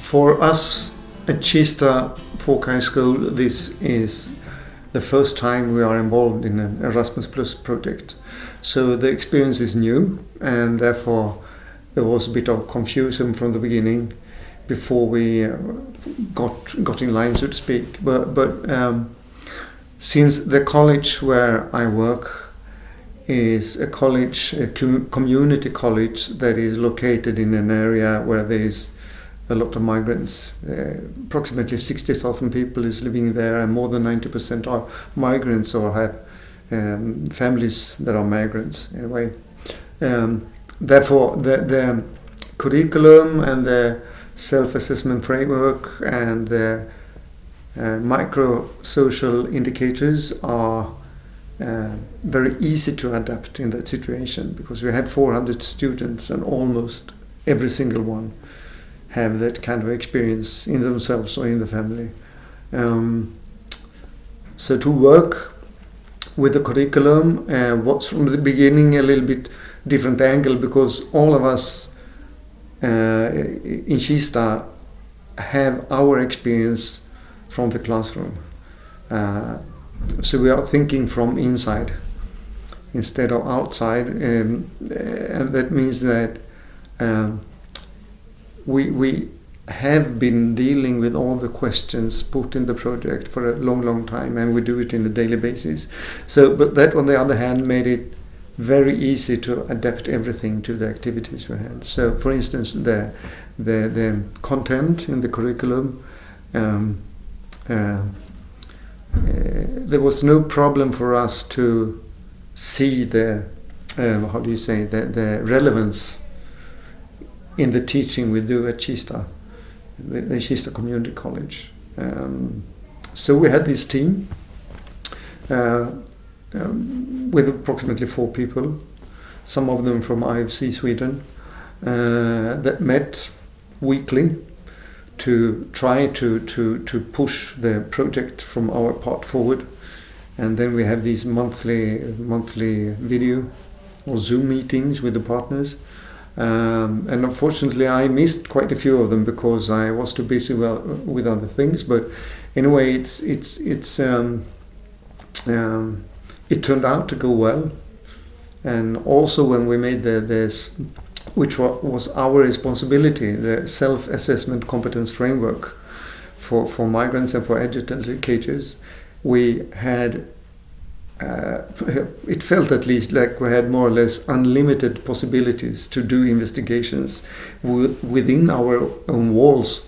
For us at Kista Folk High School, this is the first time we are involved in an Erasmus Plus project. So the experience is new, and therefore there was a bit of confusion from the beginning before we got in line, so to speak. But since the college where I work is a college, a community college that is located in an area where there is a lot of migrants. Approximately 60,000 people is living there, and more than 90% are migrants or have families that are migrants anyway. Therefore, the curriculum and the self-assessment framework and the micro-social indicators are very easy to adapt in that situation, because we had 400 students and almost every single one have that kind of experience in themselves or in the family. So to work with the curriculum was from the beginning a little bit different angle, because all of us in Kista have our experience from the classroom. So we are thinking from inside instead of outside, and that means that we have been dealing with all the questions put in the project for a long time, and we do it on a daily basis. So, but that on the other hand made it very easy to adapt everything to the activities we had. So, for instance, the content in the curriculum, there was no problem for us to see the relevance in the teaching we do at Kista, the Kista Community College. So we had this team with approximately 4 people, some of them from IFC Sweden, that met weekly to try to push the project from our part forward. And then we have these monthly video or Zoom meetings with the partners. And unfortunately I missed quite a few of them because I was too busy with other things. But anyway, it turned out to go well. And also when we made this, which was our responsibility, the self-assessment competence framework for migrants and for educators, we had, it felt at least like we had more or less unlimited possibilities to do investigations within our own walls.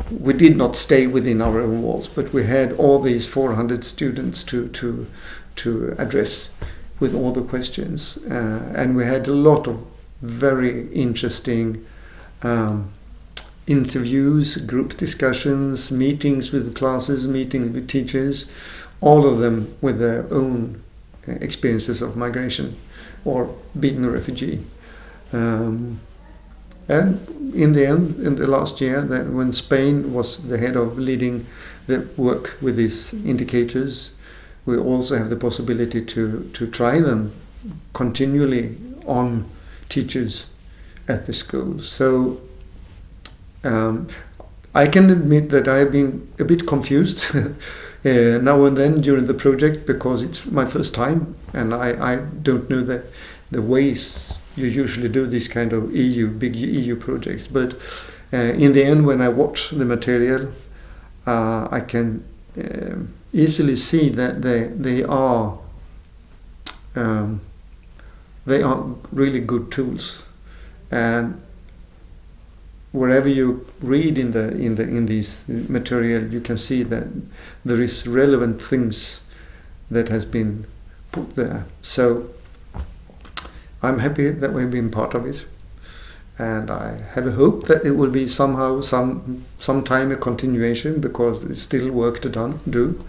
We did not stay within our own walls, but we had all these 400 students to address with all the questions. And we had a lot of very interesting interviews, group discussions, meetings with the classes, meetings with teachers, all of them with their own experiences of migration or being a refugee. And in the end, in the last year, when Spain was the head of leading the work with these indicators, we also have the possibility to try them continually on teachers at the school. So I can admit that I have been a bit confused now and then during the project, because it's my first time and I don't know the ways you usually do this kind of big EU projects. But in the end, when I watch the material, I can easily see that they are really good tools, and wherever you read in this material, you can see that there is relevant things that has been put there. So I'm happy that we've been part of it, and I have a hope that it will be somehow sometime a continuation, because there's still work to do.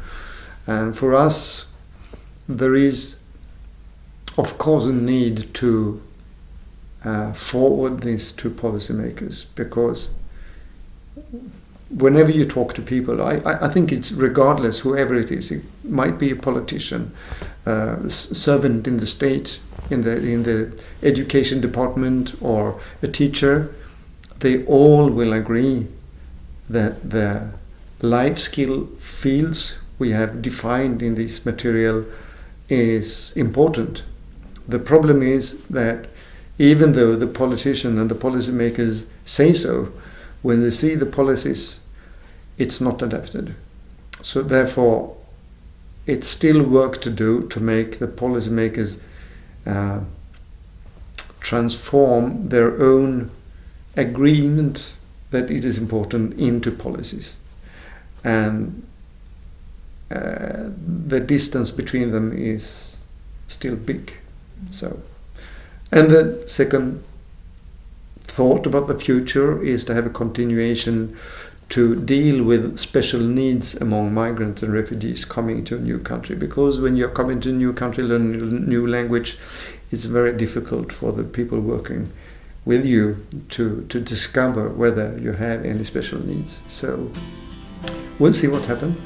And for us, there is of course a need to forward this to policymakers, because whenever you talk to people, I think it's regardless, whoever it is, it might be a politician, servant in the state, in the education department, or a teacher, they all will agree that the life skill fields we have defined in this material is important. The problem is that even though the politician and the policymakers say so, when they see the policies, it's not adapted. So therefore, it's still work to do to make the policymakers transform their own agreement that it is important into policies. And the distance between them is still big. So, and the second thought about the future is to have a continuation to deal with special needs among migrants and refugees coming to a new country. Because when you're coming to a new country, learn a new language, it's very difficult for the people working with you to discover whether you have any special needs. So we'll see what happens.